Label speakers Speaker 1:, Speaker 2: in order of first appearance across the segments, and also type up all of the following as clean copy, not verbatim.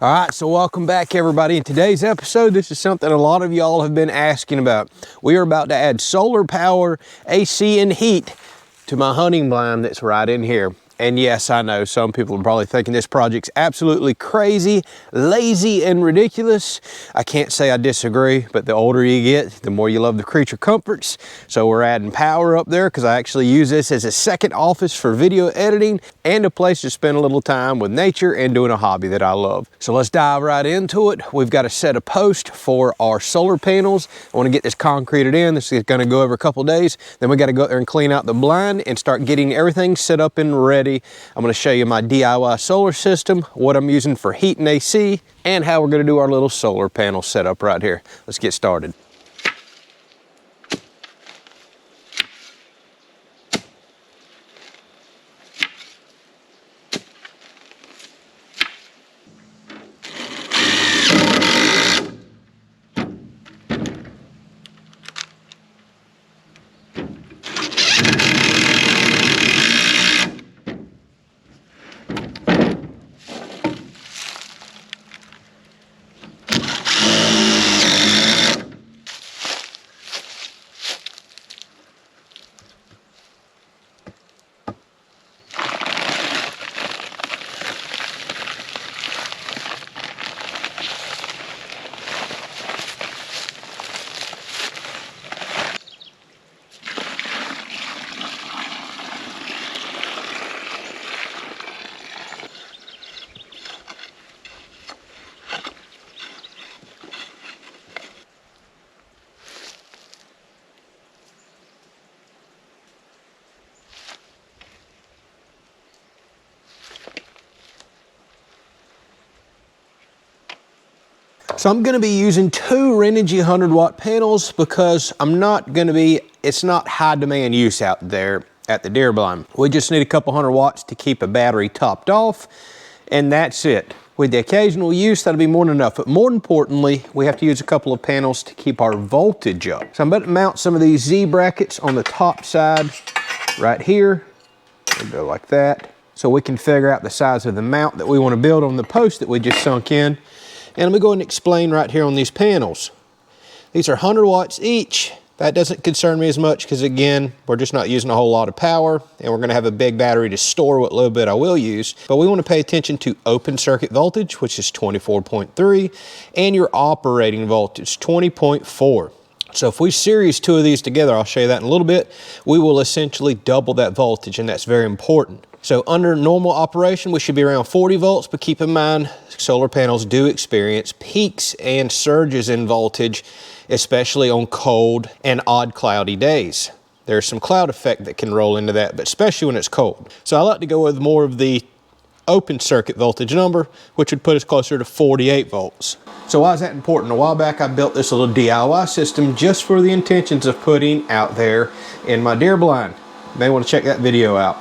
Speaker 1: All right, so welcome back everybody. In today's episode, this is something a lot of y'all have been asking about. We are about to add solar power, AC, and heat to my hunting blind that's right in here. And yes, I know some people are probably thinking this project's absolutely crazy, lazy, and ridiculous. I can't say I disagree, but the older you get, the more you love the creature comforts. So we're adding power up there because I actually use this as a second office for video editing and a place to spend a little time with nature and doing a hobby that I love. So let's dive right into it. We've got a set of posts for our solar panels. I want to get this concreted in. This is going to go over a couple days. Then we got to go there and clean out the blind and start getting everything set up and ready. I'm going to show you my DIY solar system, what I'm using for heat and AC, and how we're going to do our little solar panel setup right here. Let's get started. So I'm going to be using two Renogy 100-watt panels because it's not high demand use out there at the deer blind. We just need a couple hundred watts to keep a battery topped off, and that's it. With the occasional use, that'll be more than enough. But more importantly, we have to use a couple of panels to keep our voltage up. So I'm about to mount some of these Z brackets on the top side right here. We'll go like that. So we can figure out the size of the mount that we want to build on the post that we just sunk in. And let me go ahead and explain right here on these panels. These are 100 watts each. That doesn't concern me as much because, again, we're just not using a whole lot of power, and we're going to have a big battery to store what little bit I will use. But we want to pay attention to open circuit voltage, which is 24.3, and your operating voltage, 20.4. So if we series two of these together, I'll show you that in a little bit, we will essentially double that voltage, and that's very important. So under normal operation, we should be around 40 volts, but keep in mind, solar panels do experience peaks and surges in voltage, especially on cold and odd cloudy days. There's some cloud effect that can roll into that, but especially when it's cold. So I like to go with more of the open circuit voltage number, which would put us closer to 48 volts. So why is that important? A while back I built this little DIY system just for the intentions of putting out there in my deer blind. You may want to check that video out.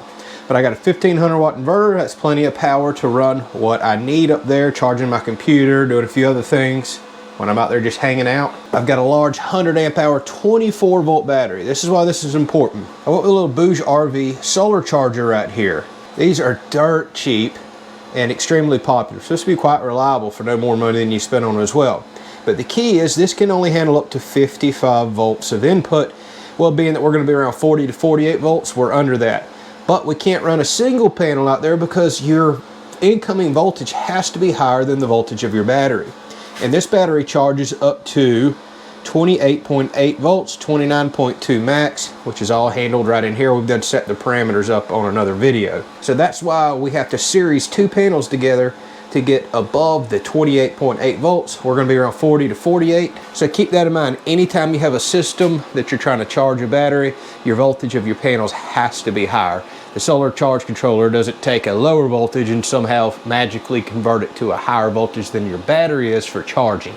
Speaker 1: But I got a 1500 watt inverter. That's plenty of power to run what I need up there, charging my computer, doing a few other things when I'm out there just hanging out. I've got a large 100 amp hour 24 volt battery. This is why this is important. I went with a little Bouge RV solar charger right here. These are dirt cheap and extremely popular. So this will be quite reliable for no more money than you spend on it as well. But the key is this can only handle up to 55 volts of input. Well, being that we're going to be around 40 to 48 volts, we're under that. But we can't run a single panel out there because your incoming voltage has to be higher than the voltage of your battery. And this battery charges up to 28.8 volts, 29.2 max, which is all handled right in here. We've done set the parameters up on another video. So that's why we have to series two panels together to get above the 28.8 volts. We're going to be around 40 to 48. So keep that in mind. Anytime you have a system that you're trying to charge a battery, your voltage of your panels has to be higher. The solar charge controller doesn't take a lower voltage and somehow magically convert it to a higher voltage than your battery is for charging.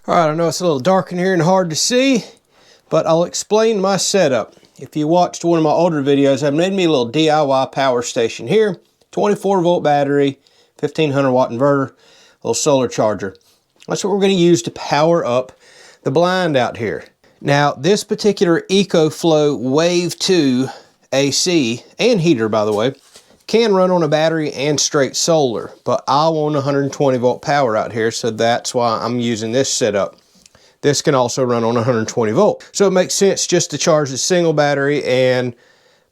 Speaker 1: All right, I know it's a little dark in here and hard to see, but I'll explain my setup. If you watched one of my older videos, I've made me a little DIY power station here. 24 volt battery, 1500 watt inverter, little solar charger. That's what we're going to use to power up the blind out here. Now, this particular EcoFlow Wave 2 AC, and heater by the way, can run on a battery and straight solar, but I want 120 volt power out here, so that's why I'm using this setup. This can also run on 120 volt. So it makes sense just to charge the single battery and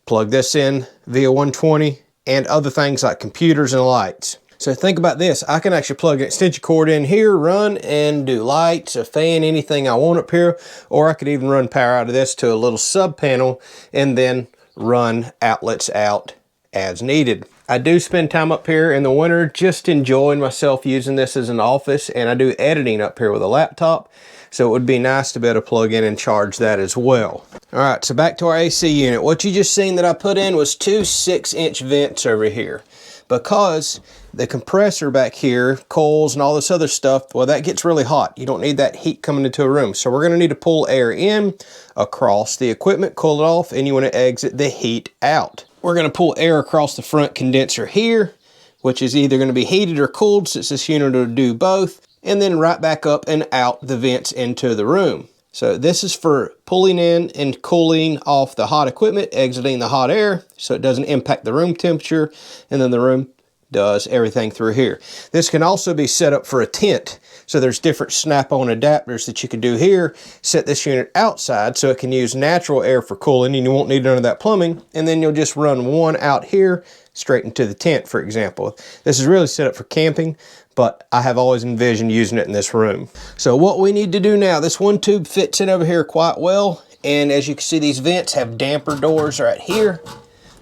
Speaker 1: plug this in via 120 and other things like computers and lights. So think about this, I can actually plug an extension cord in here, run and do lights, a fan, anything I want up here, or I could even run power out of this to a little sub panel and then run outlets out as needed. I do spend time up here in the winter just enjoying myself using this as an office, and I do editing up here with a laptop, so it would be nice to be able to plug in and charge that as well. All right, so back to our AC unit. What you just seen that I put in was two 6-inch vents over here, because the compressor back here, coils and all this other stuff, well, that gets really hot. You don't need that heat coming into a room. So we're gonna need to pull air in across the equipment, cool it off, and you wanna exit the heat out. We're gonna pull air across the front condenser here, which is either gonna be heated or cooled since this unit will do both, and then right back up and out the vents into the room. So this is for pulling in and cooling off the hot equipment, exiting the hot air so it doesn't impact the room temperature, and then the room does everything through here. This can also be set up for a tent. So there's different snap-on adapters that you can do here. Set this unit outside so it can use natural air for cooling and you won't need none of that plumbing. And then you'll just run one out here straight into the tent, for example. This is really set up for camping, but I have always envisioned using it in this room. So what we need to do now, this one tube fits in over here quite well. And as you can see, these vents have damper doors right here.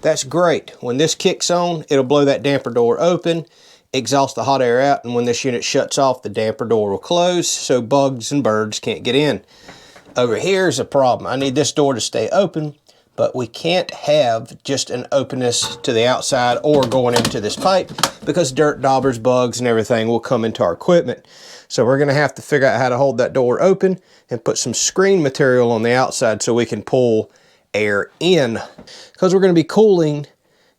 Speaker 1: That's great. When this kicks on, it'll blow that damper door open, exhaust the hot air out, and when this unit shuts off, the damper door will close so bugs and birds can't get in. Over here is a problem. I need this door to stay open, but we can't have just an openness to the outside or going into this pipe because dirt, daubers, bugs, and everything will come into our equipment. So we're gonna have to figure out how to hold that door open and put some screen material on the outside so we can pull air in, because we're going to be cooling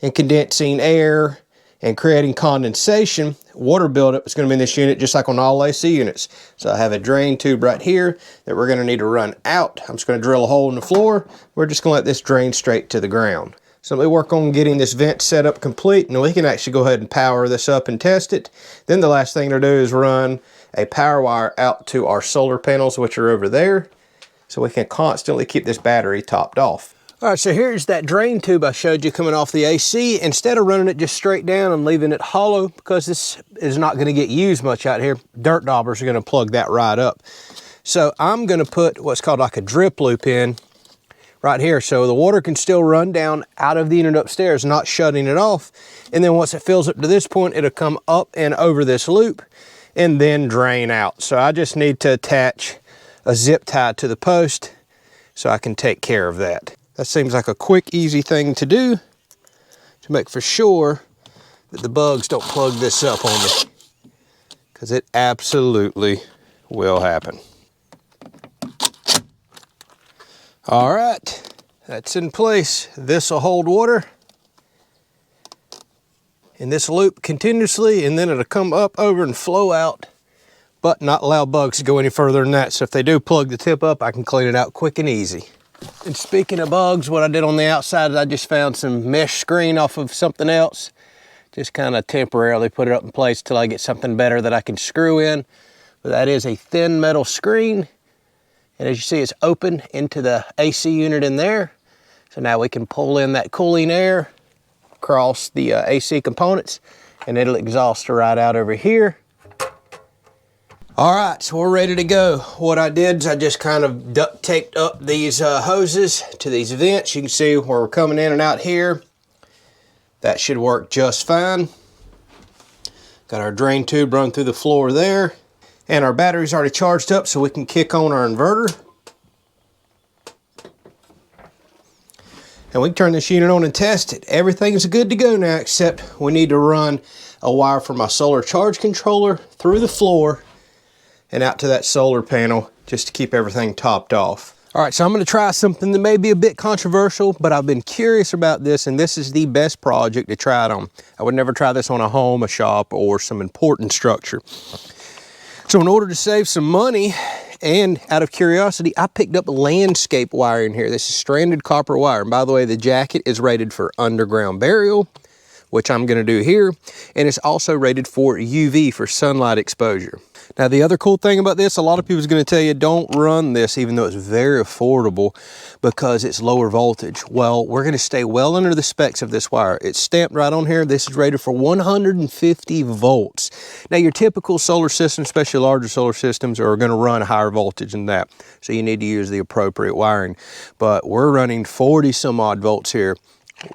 Speaker 1: and condensing air and creating condensation. Water buildup is going to be in this unit just like on all AC units. So I have a drain tube right here that we're going to need to run out. I'm just going to drill a hole in the floor. We're just going to let this drain straight to the ground. So let me work on getting this vent set up complete, and we can actually go ahead and power this up and test it. Then the last thing to do is run a power wire out to our solar panels, which are over there, so we can constantly keep this battery topped off. All right, so here's that drain tube I showed you coming off the AC. Instead of running it just straight down, I'm leaving it hollow because this is not going to get used much out here. Dirt daubers are going to plug that right up. So I'm going to put what's called like a drip loop in right here so the water can still run down out of the unit upstairs, not shutting it off. And then once it fills up to this point, it'll come up and over this loop and then drain out. So I just need to attach a zip tie to the post so I can take care of that. That seems like a quick, easy thing to do to make for sure that the bugs don't plug this up on me, because it absolutely will happen. All right, that's in place. This will hold water in this loop continuously, and then it'll come up over and flow out, but not allow bugs to go any further than that. So if they do plug the tip up, I can clean it out quick and easy. And speaking of bugs, what I did on the outside is I just found some mesh screen off of something else. Just kind of temporarily put it up in place till I get something better that I can screw in. But that is a thin metal screen. And as you see, it's open into the AC unit in there. So now we can pull in that cooling air across the AC components, and it'll exhaust right out over here. All right, so we're ready to go. What I did is I just kind of duct taped up these hoses to these vents. You can see where we're coming in and out here. That should work just fine. Got our drain tube run through the floor there. And our battery's already charged up so we can kick on our inverter. And we can turn this unit on and test it. Everything's good to go now, except we need to run a wire from my solar charge controller through the floor and out to that solar panel just to keep everything topped off. All right, so I'm gonna try something that may be a bit controversial, but I've been curious about this, and this is the best project to try it on. I would never try this on a home, a shop, or some important structure. So in order to save some money, and out of curiosity, I picked up landscape wire in here. This is stranded copper wire. And by the way, the jacket is rated for underground burial, which I'm gonna do here. And it's also rated for UV, for sunlight exposure. Now, the other cool thing about this, a lot of people is gonna tell you don't run this, even though it's very affordable, because it's lower voltage. Well, we're gonna stay well under the specs of this wire. It's stamped right on here. This is rated for 150 volts. Now, your typical solar system, especially larger solar systems, are gonna run higher voltage than that. So you need to use the appropriate wiring. But we're running 40 some odd volts here,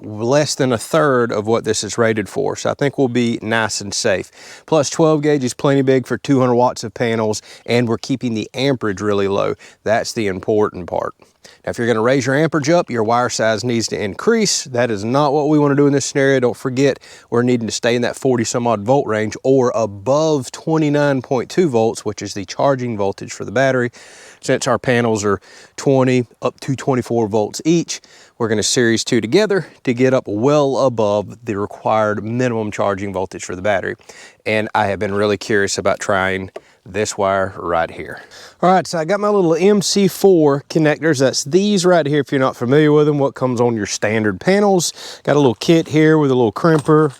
Speaker 1: less than a third of what this is rated for. So I think we'll be nice and safe. Plus 12 gauge is plenty big for 200 watts of panels, and we're keeping the amperage really low. That's the important part. Now, if you're gonna raise your amperage up, your wire size needs to increase. That is not what we wanna do in this scenario. Don't forget, we're needing to stay in that 40 some odd volt range or above 29.2 volts, which is the charging voltage for the battery. Since our panels are 20 up to 24 volts each, we're gonna series 2 together to get up well above the required minimum charging voltage for the battery. And I have been really curious about trying this wire right here. All right, so I got my little MC4 connectors. That's these right here, if you're not familiar with them, what comes on your standard panels. Got a little kit here with a little crimper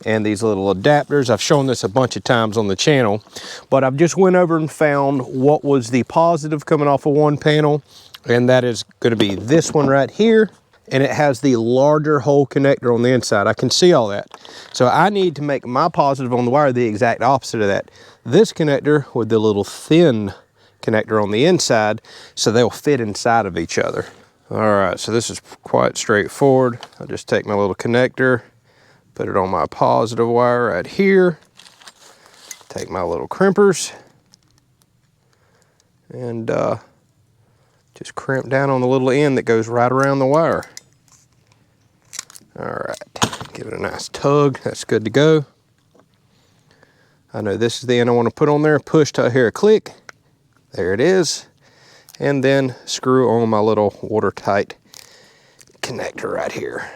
Speaker 1: and these little adapters. I've shown this a bunch of times on the channel, but I've just went over and found what was the positive coming off of one panel, and that is gonna be this one right here, and it has the larger hole connector on the inside. I can see all that. So I need to make my positive on the wire the exact opposite of that. This connector with the little thin connector on the inside, so they'll fit inside of each other. All right, so this is quite straightforward. I'll just take my little connector, put it on my positive wire right here, take my little crimpers, and just crimp down on the little end that goes right around the wire. All right, give it a nice tug. That's good to go. I know this is the end I want to put on there. Push till I hear a click. There it is. And then screw on my little watertight connector right here.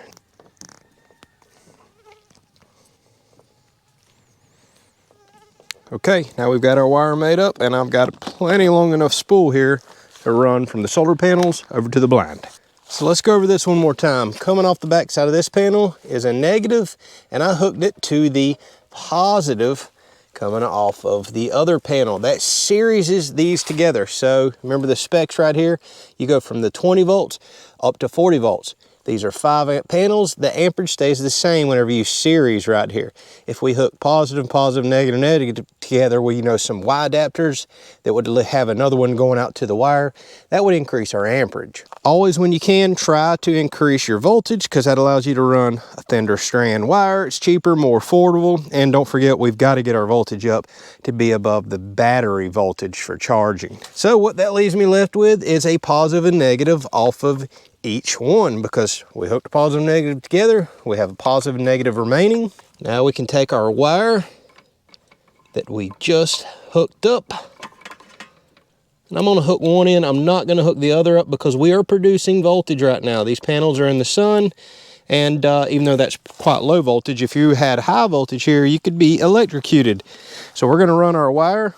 Speaker 1: Okay, now we've got our wire made up, and I've got plenty long enough spool here to run from the solar panels over to the blind. So let's go over this one more time. Coming off the back side of this panel is a negative, and I hooked it to the positive coming off of the other panel. That series these together. So remember the specs right here? You go from the 20 volts up to 40 volts. These are 5 amp panels. The amperage stays the same whenever you series right here. If we hook positive, negative, negative together with, some Y adapters that would have another one going out to the wire, that would increase our amperage. Always when you can, try to increase your voltage, because that allows you to run a thinner strand wire. It's cheaper, more affordable, and don't forget, we've got to get our voltage up to be above the battery voltage for charging. So what that leaves me left with is a positive and negative off of each one, because we hooked a positive and negative together. We have a positive and negative remaining. Now we can take our wire that we just hooked up, and I'm gonna hook one in. I'm not gonna hook the other up because we are producing voltage right now. These panels are in the sun, and even though that's quite low voltage, if you had high voltage here, you could be electrocuted. So we're gonna run our wire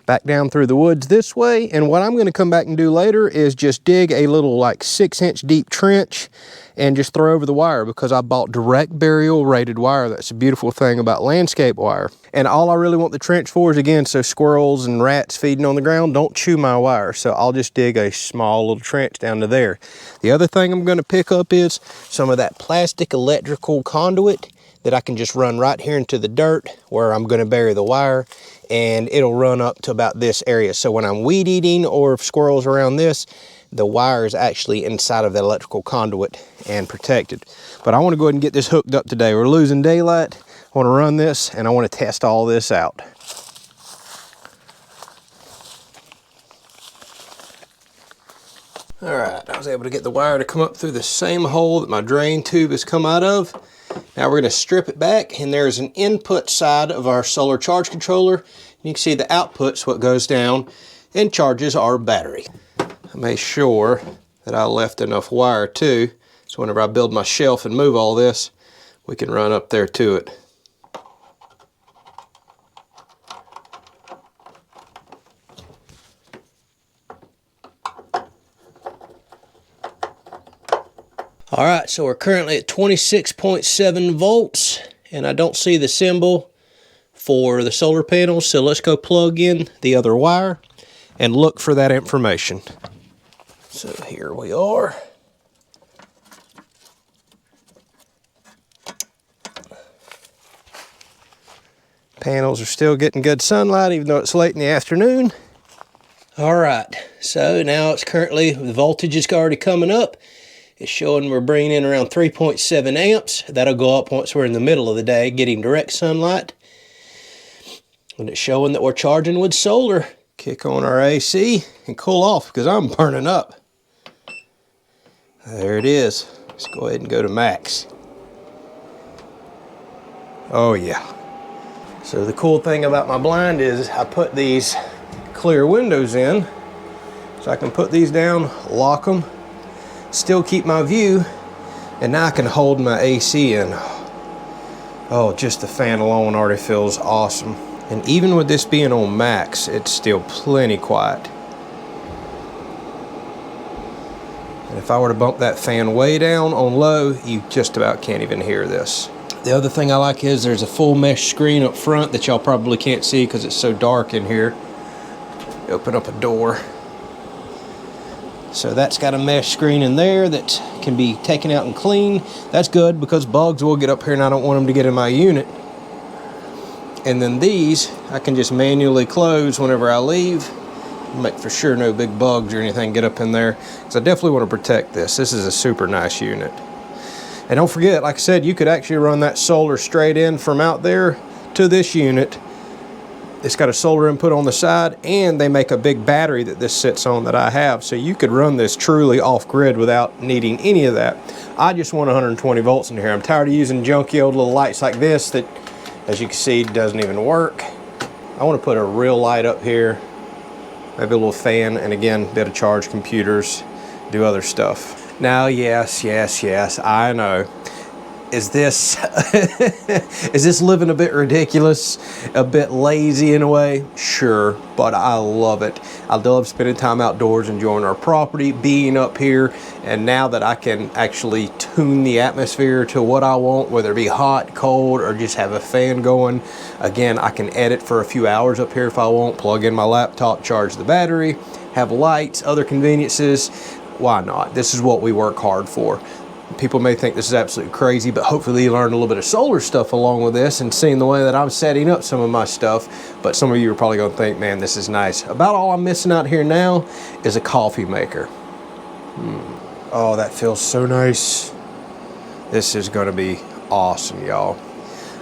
Speaker 1: back down through the woods this way, and what I'm going to come back and do later is just dig a little like 6-inch deep trench and just throw over the wire, because I bought direct burial rated wire. That's a beautiful thing about landscape wire. And all I really want the trench for is, again, so squirrels and rats feeding on the ground don't chew my wire. So I'll just dig a small little trench down to there. The other thing I'm going to pick up is some of that plastic electrical conduit that I can just run right here into the dirt where I'm going to bury the wire, and it'll run up to about this area. So when I'm weed eating or if squirrels around this, the wire is actually inside of that electrical conduit and protected. But I want to go ahead and get this hooked up today. We're losing daylight. I want to run this, and I want to test all this out. All right, I was able to get the wire to come up through the same hole that my drain tube has come out of. Now we're going to strip it back, and there's an input side of our solar charge controller. You can see the output's what goes down and charges our battery. I made sure that I left enough wire too, so whenever I build my shelf and move all this, we can run up there to it. All right, so we're currently at 26.7 volts, and I don't see the symbol for the solar panels, so let's go plug in the other wire and look for that information. So here we are. Panels are still getting good sunlight even though it's late in the afternoon. All right, so now it's currently, the voltage is already coming up. It's showing we're bringing in around 3.7 amps. That'll go up once we're in the middle of the day getting direct sunlight. And it's showing that we're charging with solar. Kick on our AC and cool off because I'm burning up. There it is. Let's go ahead and go to max. Oh yeah. So the cool thing about my blind is I put these clear windows in. So I can put these down, lock them, still keep my view, and now I can hold my AC in. Oh, just the fan alone already feels awesome. And even with this being on max, it's still plenty quiet. And if I were to bump that fan way down on low, you just about can't even hear this. The other thing I like is there's a full mesh screen up front that y'all probably can't see because it's so dark in here. Open up a door. So that's got a mesh screen in there that can be taken out and cleaned. That's good because bugs will get up here and I don't want them to get in my unit. And then these, I can just manually close whenever I leave. Make for sure no big bugs or anything get up in there. Because I definitely want to protect this. This is a super nice unit. And don't forget, like I said, you could actually run that solar straight in from out there to this unit. It's got a solar input on the side, and they make a big battery that this sits on that I have. So you could run this truly off-grid without needing any of that. I just want 120 volts in here. I'm tired of using junky old little lights like this that, as you can see, doesn't even work. I want to put a real light up here, maybe a little fan, and again, be able to charge computers, do other stuff. Now, yes, I know. Is this is this living a bit ridiculous, a bit lazy in a way? Sure, but I love it. I love spending time outdoors, enjoying our property, being up here, and now that I can actually tune the atmosphere to what I want, whether it be hot, cold, or just have a fan going. Again, I can edit for a few hours up here if I want, plug in my laptop, charge the battery, have lights, other conveniences. Why not? This is what we work hard for. People may think this is absolutely crazy, but hopefully you learned a little bit of solar stuff along with this and seeing the way that I'm setting up some of my stuff. But some of you are probably going to think, man, this is nice. About all I'm missing out here now is a coffee maker. Oh, that feels so nice. This is going to be awesome, y'all.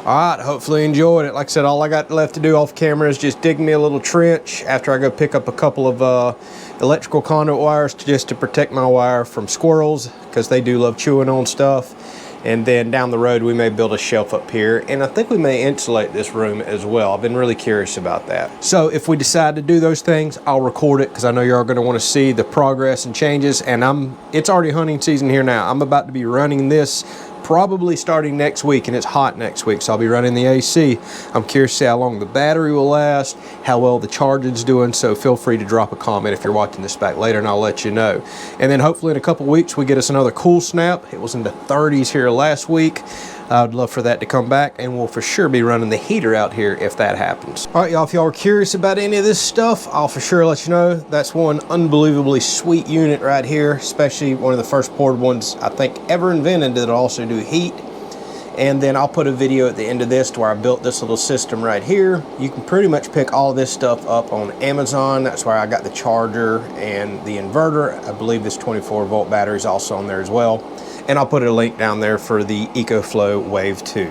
Speaker 1: All right, hopefully you enjoyed it. Like I said, all I got left to do off camera is just dig me a little trench after I go pick up a couple of electrical conduit wires just to protect my wire from squirrels, because they do love chewing on stuff. And then down the road, we may build a shelf up here, and I think we may insulate this room as well. I've been really curious about that. So if we decide to do those things, I'll record it, because I know you're going to want to see the progress and changes. And it's already hunting season here now. I'm about to be running this probably starting next week, and it's hot next week, so I'll be running the AC. I'm curious to see how long the battery will last, how well the charging's doing, so feel free to drop a comment if you're watching this back later, and I'll let you know. And then hopefully in a couple weeks we get us another cool snap. It was in the 30s here last week. I would love for that to come back, and we'll for sure be running the heater out here if that happens. All right, y'all, if y'all are curious about any of this stuff, I'll for sure let you know. That's one unbelievably sweet unit right here, especially one of the first portable ones I think ever invented that'll also do heat. And then I'll put a video at the end of this to where I built this little system right here. You can pretty much pick all this stuff up on Amazon. That's where I got the charger and the inverter. I believe this 24-volt battery is also on there as well. And I'll put a link down there for the EcoFlow Wave 2.